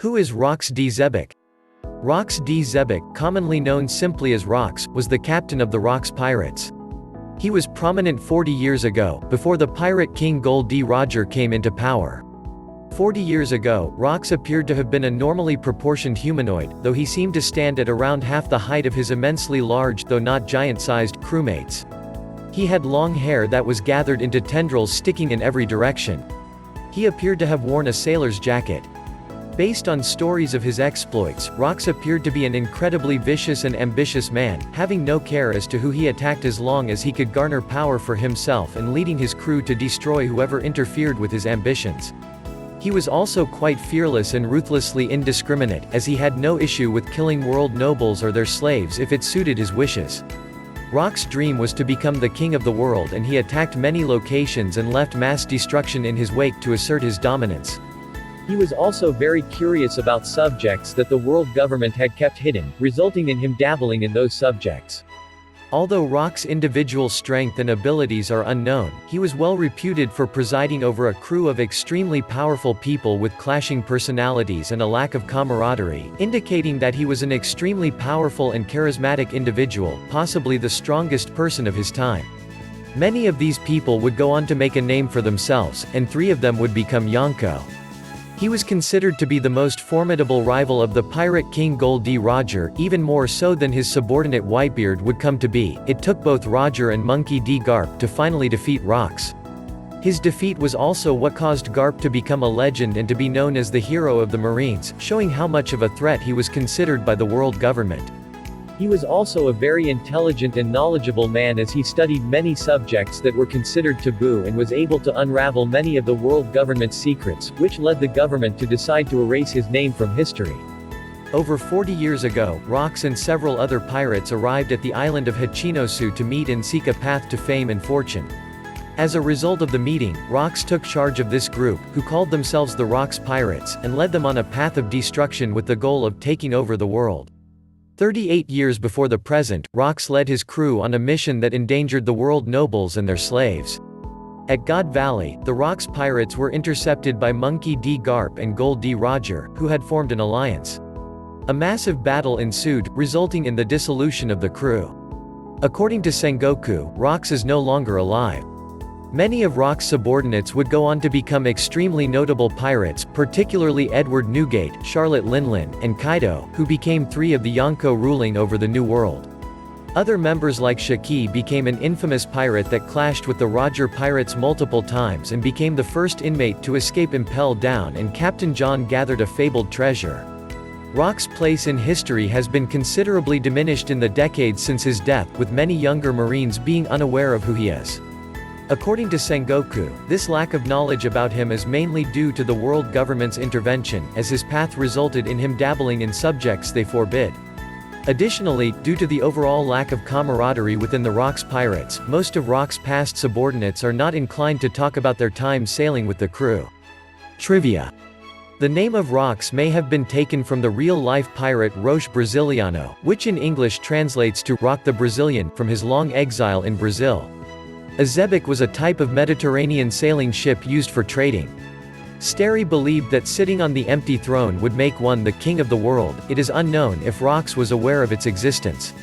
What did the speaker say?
Who is Rox D. Xebec? Rox D. Xebec, commonly known simply as Rox, was the captain of the Rox Pirates. He was prominent 40 years ago, before the pirate king Gol D. Roger came into power. 40 years ago, Rox appeared to have been a normally proportioned humanoid, though he seemed to stand at around half the height of his immensely large though not giant-sized crewmates. He had long hair that was gathered into tendrils sticking in every direction. He appeared to have worn a sailor's jacket. Based on stories of his exploits, Rox appeared to be an incredibly vicious and ambitious man, having no care as to who he attacked as long as he could garner power for himself and leading his crew to destroy whoever interfered with his ambitions. He was also quite fearless and ruthlessly indiscriminate, as he had no issue with killing world nobles or their slaves if it suited his wishes. Rox's dream was to become the king of the world, and he attacked many locations and left mass destruction in his wake to assert his dominance. He was also very curious about subjects that the world government had kept hidden, resulting in him dabbling in those subjects. Although Rox's individual strength and abilities are unknown, he was well reputed for presiding over a crew of extremely powerful people with clashing personalities and a lack of camaraderie, indicating that he was an extremely powerful and charismatic individual, possibly the strongest person of his time. Many of these people would go on to make a name for themselves, and 3 of them would become Yonko. He was considered to be the most formidable rival of the pirate king Gol D. Roger, even more so than his subordinate Whitebeard would come to be. It took both Roger and Monkey D. Garp to finally defeat Rox. His defeat was also what caused Garp to become a legend and to be known as the hero of the Marines, showing how much of a threat he was considered by the world government. He was also a very intelligent and knowledgeable man, as he studied many subjects that were considered taboo and was able to unravel many of the world government's secrets, which led the government to decide to erase his name from history. Over 40 years ago, Rox and several other pirates arrived at the island of Hachinosu to meet and seek a path to fame and fortune. As a result of the meeting, Rox took charge of this group, who called themselves the Rox Pirates, and led them on a path of destruction with the goal of taking over the world. 38 years before the present, Rox led his crew on a mission that endangered the world nobles and their slaves. At God Valley, the Rox Pirates were intercepted by Monkey D. Garp and Gol D. Roger, who had formed an alliance. A massive battle ensued, resulting in the dissolution of the crew. According to Sengoku, Rox is no longer alive. Many of Rox's subordinates would go on to become extremely notable pirates, particularly Edward Newgate, Charlotte Linlin, and Kaido, who became 3 of the Yonko ruling over the New World. Other members like Shiki became an infamous pirate that clashed with the Roger Pirates multiple times and became the first inmate to escape Impel Down, and Captain John gathered a fabled treasure. Rox's place in history has been considerably diminished in the decades since his death, with many younger Marines being unaware of who he is. According to Sengoku, this lack of knowledge about him is mainly due to the world government's intervention, as his path resulted in him dabbling in subjects they forbid. Additionally, due to the overall lack of camaraderie within the Rox Pirates, most of Rox's past subordinates are not inclined to talk about their time sailing with the crew. Trivia. The name of Rox may have been taken from the real-life pirate Roche Brasiliano, which in English translates to Rock the Brazilian, from his long exile in Brazil. A xebec was a type of Mediterranean sailing ship used for trading. Sterry believed that sitting on the empty throne would make one the king of the world. It is unknown if Rox was aware of its existence.